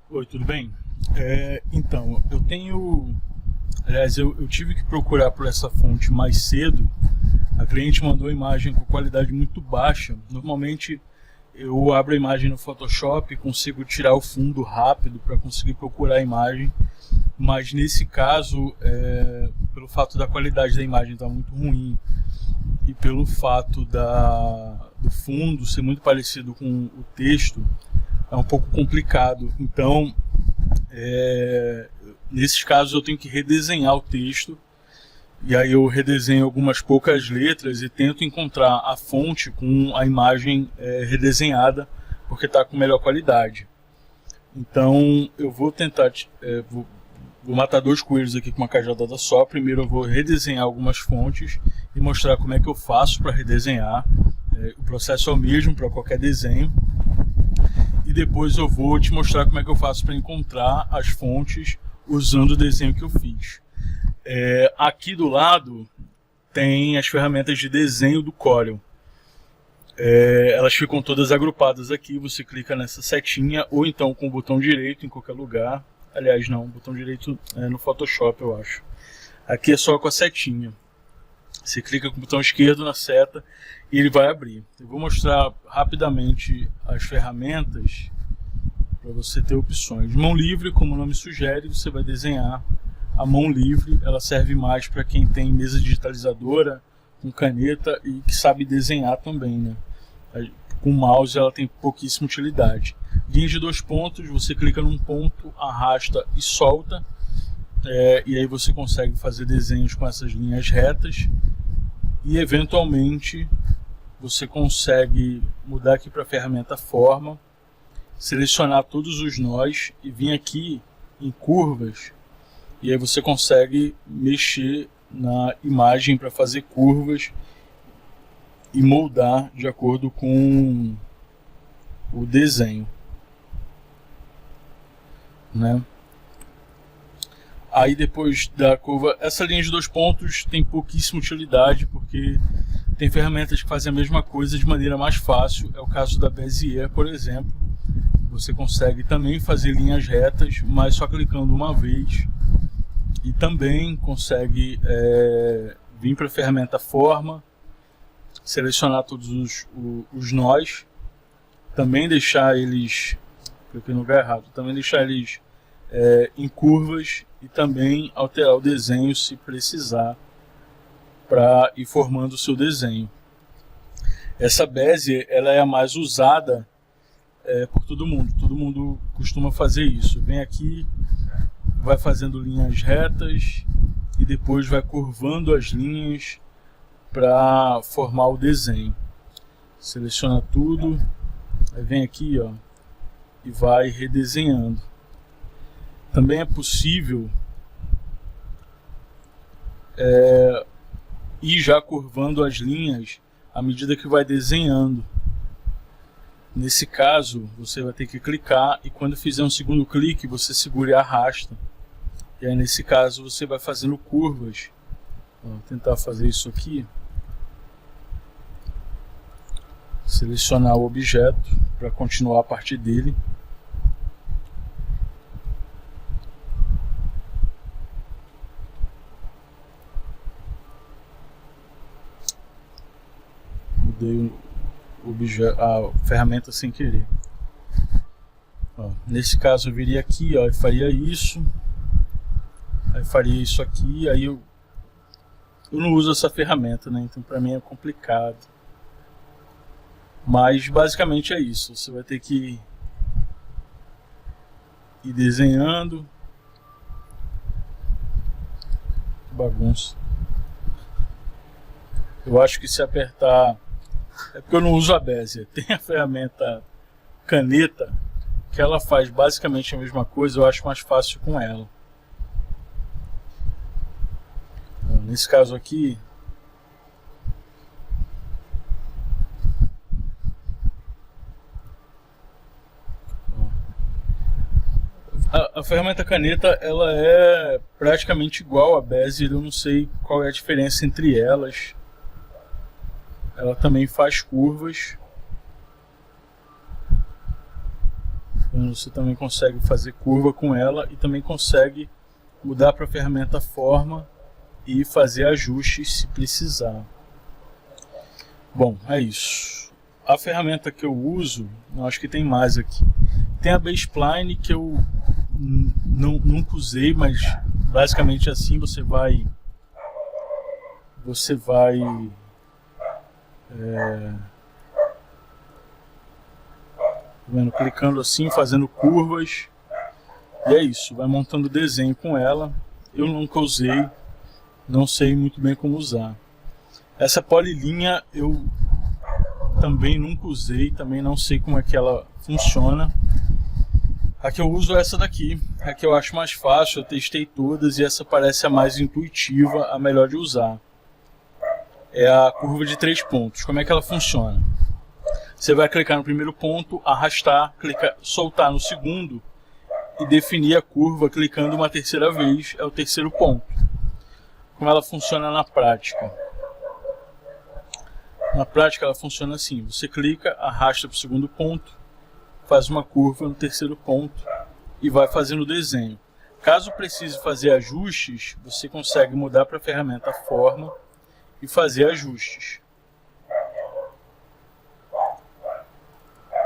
Oi, tudo bem? Então, eu tenho. Aliás, eu tive que procurar por essa fonte mais cedo. A cliente mandou a imagem com qualidade muito baixa. Normalmente eu abro a imagem no Photoshop e consigo tirar o fundo rápido para conseguir procurar a imagem, mas nesse caso, pelo fato da qualidade da imagem estar muito ruim e pelo fato do fundo ser muito parecido com o texto, é um pouco complicado. Então, nesses casos eu tenho que redesenhar o texto, e aí eu redesenho algumas poucas letras e tento encontrar a fonte com a imagem redesenhada, porque está com melhor qualidade. Então eu vou tentar, vou matar dois coelhos aqui com uma cajadada só. Primeiro eu vou redesenhar algumas fontes e mostrar como é que eu faço para redesenhar. O processo é o mesmo para qualquer desenho. E depois eu vou te mostrar como é que eu faço para encontrar as fontes usando o desenho que eu fiz. Aqui do lado tem as ferramentas de desenho do Corel. Elas ficam todas agrupadas aqui. Você clica nessa setinha ou então com o botão direito em qualquer lugar. Aliás, não, o botão direito é no Photoshop, eu acho. Aqui é só com a setinha. Você clica com o botão esquerdo na seta e ele vai abrir. Eu vou mostrar rapidamente as ferramentas para você ter opções. Mão livre, como o nome sugere, você vai desenhar a mão livre. Ela serve mais para quem tem mesa digitalizadora, com caneta e que sabe desenhar também, né? Com mouse ela tem pouquíssima utilidade. Linha de 2 pontos, você clica num ponto, arrasta e solta. E aí você consegue fazer desenhos com essas linhas retas. E eventualmente você consegue mudar aqui para a ferramenta forma, selecionar todos os nós e vir aqui em curvas, e aí você consegue mexer na imagem para fazer curvas e moldar de acordo com o desenho, né? Aí depois da curva, essa linha de 2 pontos tem pouquíssima utilidade, porque tem ferramentas que fazem a mesma coisa de maneira mais fácil. É o caso da Bezier, por exemplo. Você consegue também fazer linhas retas, mas só clicando uma vez. E também consegue vir para a ferramenta forma, selecionar todos os nós, também deixar eles, cliquei no lugar errado, também deixar eles em curvas e também alterar o desenho se precisar para ir formando o seu desenho. Essa Bezier, ela é a mais usada por todo mundo costuma fazer isso. Vem aqui, vai fazendo linhas retas e depois vai curvando as linhas para formar o desenho. Seleciona tudo, aí vem aqui, ó, e vai redesenhando. Também é possível ir já curvando as linhas à medida que vai desenhando. Nesse caso, você vai ter que clicar e quando fizer um segundo clique, você segura e arrasta. E aí nesse caso você vai fazendo curvas. Vou tentar fazer isso aqui. Selecionar o objeto para continuar a partir dele. Mudei a ferramenta sem querer. Nesse caso eu viria aqui, ó, e faria isso. Aí faria isso aqui. Aí eu não uso essa ferramenta, né? Então para mim é complicado. Mas basicamente é isso. Você vai ter que ir desenhando. Que bagunça. Eu acho que se apertar... É porque eu não uso a Bezier. Tem a ferramenta caneta, que ela faz basicamente a mesma coisa. Eu acho mais fácil com ela. Nesse caso aqui, a ferramenta caneta, ela é praticamente igual à Bezier. Eu não sei qual é a diferença entre elas. Ela também faz curvas. Você também consegue fazer curva com ela e também consegue mudar para a ferramenta forma e fazer ajustes se precisar. Bom, é isso. A ferramenta que eu uso, acho que tem mais aqui. Tem a Basepline, que eu nunca usei, mas basicamente assim você vai clicando assim, fazendo curvas, e é isso, vai montando desenho com ela. Eu nunca usei, não sei muito bem como usar. Essa polilinha eu também nunca usei, também não sei como é que ela funciona. A que eu uso é essa daqui, a que eu acho mais fácil, eu testei todas e essa parece a mais intuitiva, a melhor de usar. É a curva de 3 pontos. Como é que ela funciona? Você vai clicar no primeiro ponto, arrastar, soltar no segundo e definir a curva clicando uma terceira vez, é o terceiro ponto. Como ela funciona na prática? Na prática ela funciona assim, você clica, arrasta para o segundo ponto, faz uma curva no terceiro ponto e vai fazendo o desenho. Caso precise fazer ajustes, você consegue mudar para a ferramenta forma e fazer ajustes.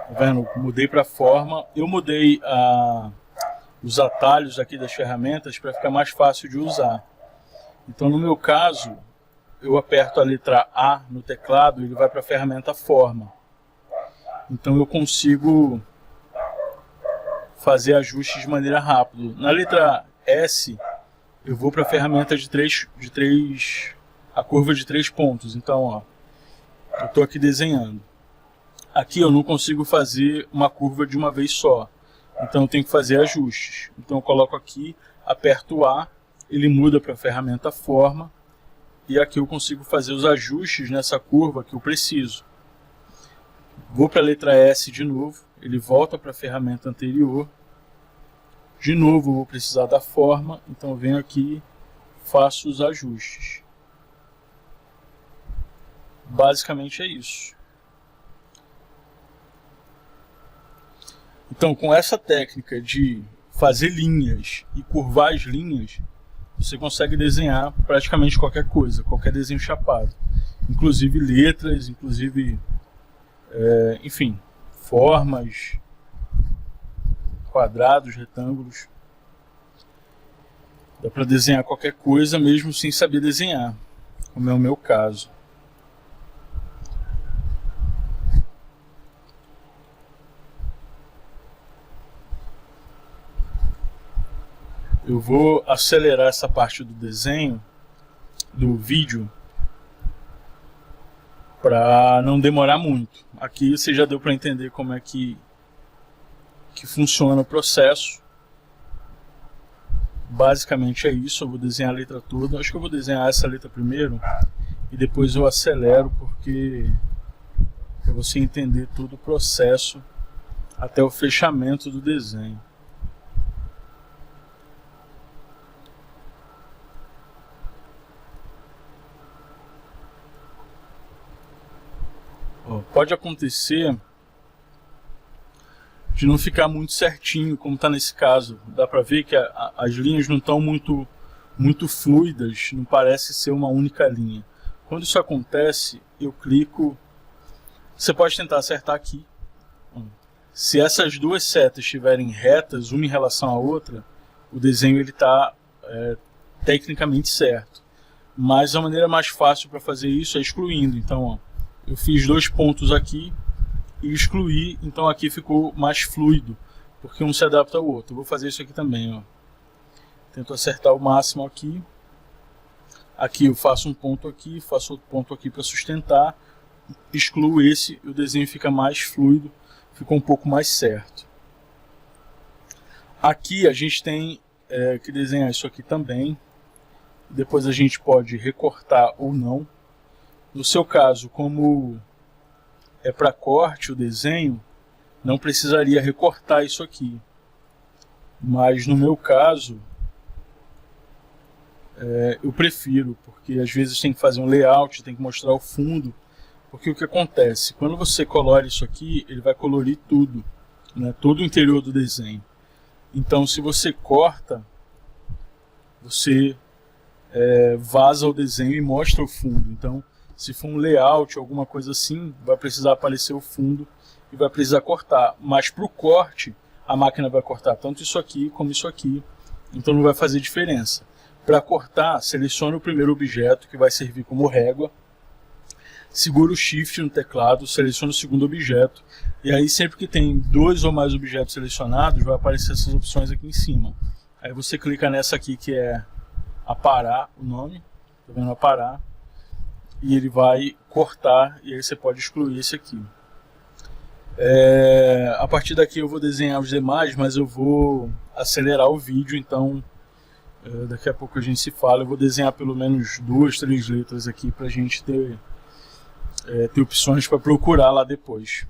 Tá vendo? Mudei para forma, eu mudei os atalhos aqui das ferramentas para ficar mais fácil de usar. Então no meu caso, eu aperto a letra A no teclado e ele vai para a ferramenta forma. Então eu consigo fazer ajustes de maneira rápida. Na letra S, eu vou para a ferramenta a curva de 3 pontos. Então, ó, eu estou aqui desenhando. Aqui eu não consigo fazer uma curva de uma vez só. Então eu tenho que fazer ajustes. Então eu coloco aqui, aperto o A, ele muda para a ferramenta forma. E aqui eu consigo fazer os ajustes nessa curva que eu preciso. Vou para a letra S de novo, ele volta para a ferramenta anterior. De novo eu vou precisar da forma, então eu venho aqui, faço os ajustes. Basicamente é isso. Então com essa técnica de fazer linhas e curvar as linhas, você consegue desenhar praticamente qualquer coisa, qualquer desenho chapado. Inclusive letras, inclusive, enfim, formas, quadrados, retângulos. Dá para desenhar qualquer coisa mesmo sem saber desenhar, como é o meu caso. Eu vou acelerar essa parte do desenho, do vídeo, para não demorar muito. Aqui você já deu para entender como é que funciona o processo. Basicamente é isso, eu vou desenhar a letra toda. Acho que eu vou desenhar essa letra primeiro e depois eu acelero, porque para você entender todo o processo até o fechamento do desenho. Pode acontecer de não ficar muito certinho, como está nesse caso. Dá para ver que as linhas não estão muito fluidas, não parece ser uma única linha. Quando isso acontece, eu clico. Você pode tentar acertar aqui. Se essas duas setas estiverem retas, uma em relação à outra, o desenho está tecnicamente certo. Mas a maneira mais fácil para fazer isso é excluindo. Então, ó, eu fiz 2 pontos aqui e excluí, então aqui ficou mais fluido, porque um se adapta ao outro. Eu vou fazer isso aqui também, ó. Tento acertar o máximo aqui. Aqui eu faço um ponto aqui, faço outro ponto aqui para sustentar, excluo esse e o desenho fica mais fluido, ficou um pouco mais certo. Aqui a gente tem que desenhar isso aqui também. Depois a gente pode recortar ou não. No seu caso, como é para corte o desenho, não precisaria recortar isso aqui. Mas no meu caso, eu prefiro, porque às vezes tem que fazer um layout, tem que mostrar o fundo. Porque o que acontece? Quando você colore isso aqui, ele vai colorir tudo né, todo o interior do desenho. Então, se você corta, você vaza o desenho e mostra o fundo. Então, se for um layout, alguma coisa assim, vai precisar aparecer o fundo e vai precisar cortar. Mas para o corte, a máquina vai cortar tanto isso aqui como isso aqui. Então não vai fazer diferença. Para cortar, selecione o primeiro objeto, que vai servir como régua. Segura o Shift no teclado, selecione o segundo objeto. E aí sempre que tem 2 ou mais objetos selecionados, vai aparecer essas opções aqui em cima. Aí você clica nessa aqui que é aparar, o nome. Tá vendo? Aparar. E ele vai cortar, e aí você pode excluir esse aqui. A partir daqui eu vou desenhar os demais, mas eu vou acelerar o vídeo, então daqui a pouco a gente se fala. Eu vou desenhar pelo menos 2, 3 letras aqui para a gente ter opções para procurar lá depois.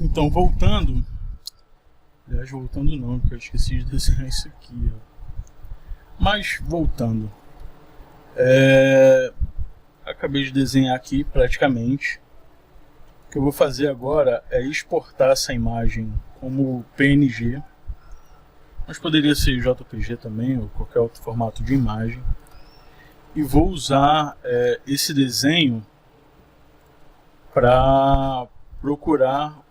Então, voltando não, porque eu esqueci de desenhar isso aqui, ó. Mas voltando, acabei de desenhar aqui praticamente. O que eu vou fazer agora é exportar essa imagem como PNG, mas poderia ser JPG também ou qualquer outro formato de imagem, e vou usar esse desenho para procurar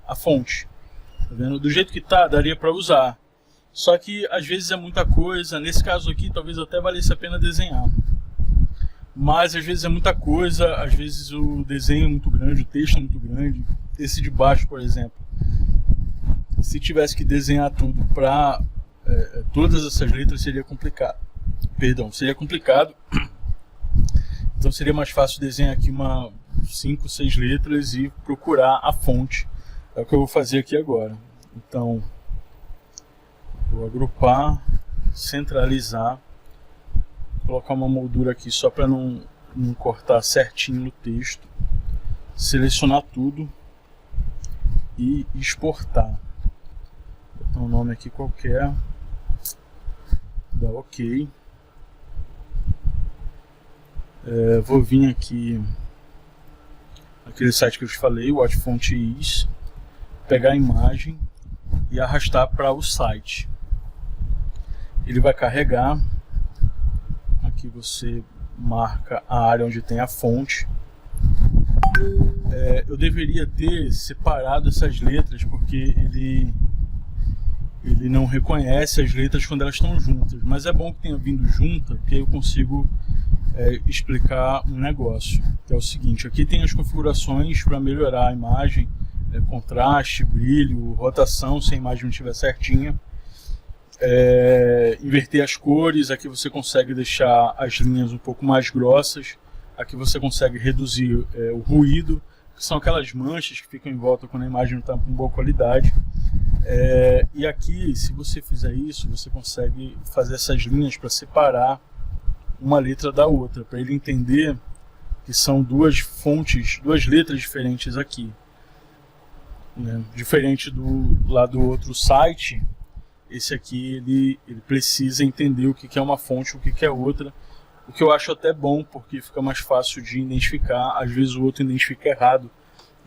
a fonte. Tá vendo? Do jeito que tá, daria para usar. Só que às vezes é muita coisa. Nesse caso aqui, talvez até valesse a pena desenhar. Mas às vezes é muita coisa, às vezes o desenho é muito grande, o texto é muito grande. Esse de baixo, por exemplo. Se tivesse que desenhar tudo para todas essas letras, seria complicado. Seria complicado. Então seria mais fácil desenhar aqui 5, 6 letras e procurar a fonte. É o que eu vou fazer aqui agora. Então, vou agrupar, centralizar, colocar uma moldura aqui só para não cortar certinho no texto, selecionar tudo e exportar. Vou botar um nome aqui qualquer, dá OK. Vou vir aqui aquele site que eu te falei, o WatchFontEase, pegar a imagem e arrastar para o site. Ele vai carregar. Aqui você marca a área onde tem a fonte. Eu deveria ter separado essas letras porque ele não reconhece as letras quando elas estão juntas, mas é bom que tenha vindo junta, porque eu consigo explicar um negócio, que é o seguinte. Aqui tem as configurações para melhorar a imagem, contraste, brilho, rotação, se a imagem não estiver certinha, inverter as cores. Aqui você consegue deixar as linhas um pouco mais grossas, aqui você consegue reduzir o ruído, que são aquelas manchas que ficam em volta quando a imagem não está com boa qualidade. E aqui, se você fizer isso, você consegue fazer essas linhas para separar uma letra da outra, para ele entender que são duas fontes, duas letras diferentes aqui, né? Diferente lá do outro site, esse aqui ele precisa entender o que é uma fonte e o que é outra, o que eu acho até bom, porque fica mais fácil de identificar. Às vezes o outro identifica errado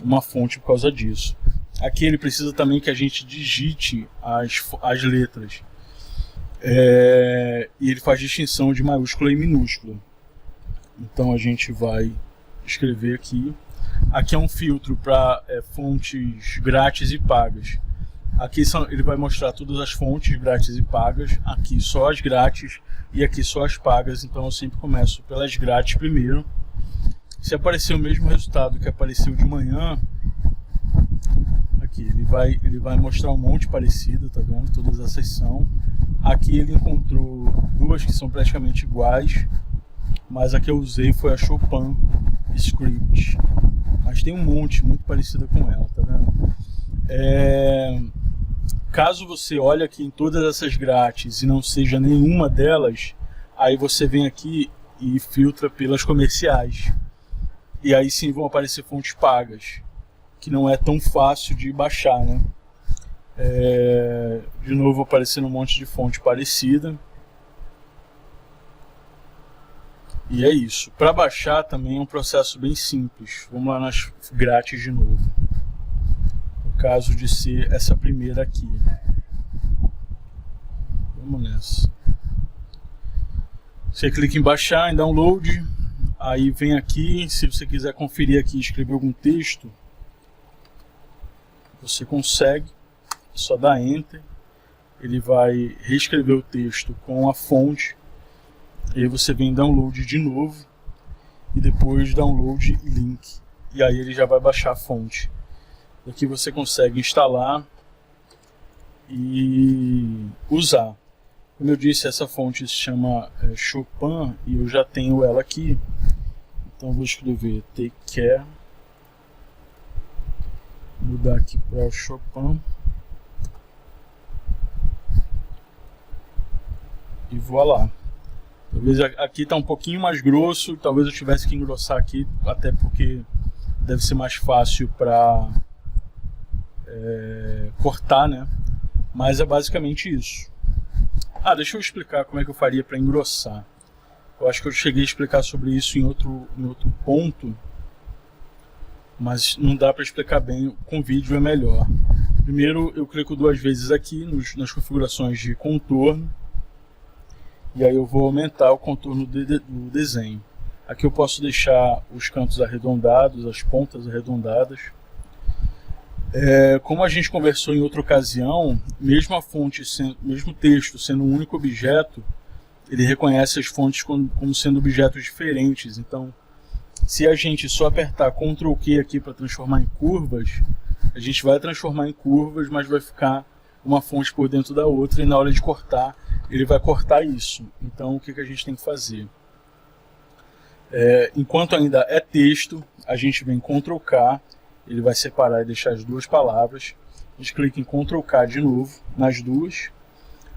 uma fonte por causa disso. Aqui ele precisa também que a gente digite as letras. E ele faz distinção de maiúscula e minúscula. Então a gente vai escrever aqui. Aqui é um filtro para fontes grátis e pagas. Aqui ele vai mostrar todas as fontes grátis e pagas. Aqui só as grátis e aqui só as pagas. Então eu sempre começo pelas grátis primeiro. Se aparecer o mesmo resultado que apareceu de manhã, aqui ele vai mostrar um monte parecido, tá vendo? Todas essas são. Aqui ele encontrou duas que são praticamente iguais, mas a que eu usei foi a Chopin Script. Mas tem um monte muito parecida com ela, tá vendo? Caso você olhe aqui em todas essas grátis e não seja nenhuma delas, aí você vem aqui e filtra pelas comerciais. E aí sim vão aparecer fontes pagas, que não é tão fácil de baixar, né? De novo aparecendo um monte de fonte parecida. E é isso. Para baixar também é um processo bem simples. Vamos lá nas grátis de novo. No caso de ser essa primeira aqui. Vamos nessa. Você clica em baixar, em download. Aí vem aqui, se você quiser conferir aqui e escrever algum texto, você consegue, é só dar Enter, ele vai reescrever o texto com a fonte, e aí você vem em download de novo, e depois download link, e aí ele já vai baixar a fonte. Aqui você consegue instalar e usar. Como eu disse, essa fonte se chama Chopin, e eu já tenho ela aqui. Então vou escrever take care, mudar aqui para Chopin e voilá. Talvez aqui está um pouquinho mais grosso, talvez eu tivesse que engrossar aqui, até porque deve ser mais fácil para cortar, né? Mas é basicamente isso. Deixa eu explicar como é que eu faria para engrossar. Eu acho que eu cheguei a explicar sobre isso em outro ponto, mas não dá para explicar bem, com vídeo é melhor. Primeiro eu clico duas vezes aqui nas configurações de contorno, e aí eu vou aumentar o contorno do desenho. Aqui eu posso deixar os cantos arredondados, as pontas arredondadas. Como a gente conversou em outra ocasião, mesmo a fonte, mesmo o texto sendo um único objeto, ele reconhece as fontes como sendo objetos diferentes. Então, se a gente só apertar Ctrl Q aqui para transformar em curvas, a gente vai transformar em curvas, mas vai ficar uma fonte por dentro da outra, e na hora de cortar, ele vai cortar isso. Então, o que a gente tem que fazer? Enquanto ainda é texto, a gente vem Ctrl K, ele vai separar e deixar as duas palavras. A gente clica em Ctrl K de novo, nas duas,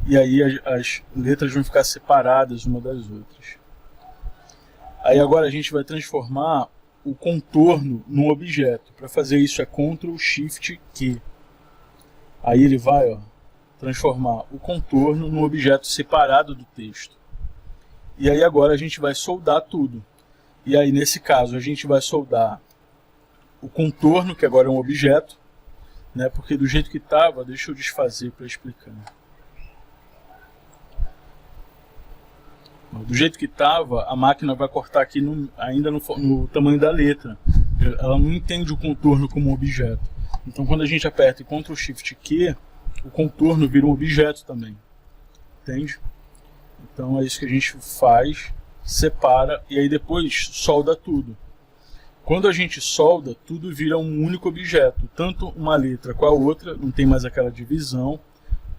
e aí as letras vão ficar separadas uma das outras. Aí agora a gente vai transformar o contorno num objeto. Para fazer isso é Ctrl Shift Q. Aí ele vai transformar o contorno num objeto separado do texto. E aí agora a gente vai soldar tudo. E aí nesse caso a gente vai soldar o contorno, que agora é um objeto, né? Porque do jeito que estava, deixa eu desfazer para explicar. Do jeito que estava, a máquina vai cortar aqui ainda no tamanho da letra. Ela não entende o contorno como um objeto. Então quando a gente aperta Ctrl Shift Q, o contorno vira um objeto também. Entende? Então é isso que a gente faz, separa e aí depois solda tudo. Quando a gente solda, tudo vira um único objeto. Tanto uma letra com a outra, não tem mais aquela divisão,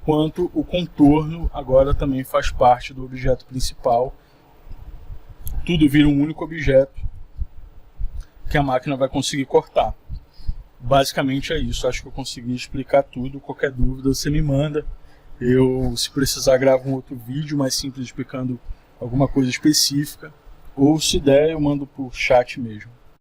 quanto o contorno agora também faz parte do objeto principal. Tudo vira um único objeto que a máquina vai conseguir cortar. basicamente é isso. Acho que eu consegui explicar tudo. Qualquer dúvida você me manda. Eu, se precisar, gravo um outro vídeo mais simples explicando alguma coisa específica. Ou se der, eu mando por chat mesmo.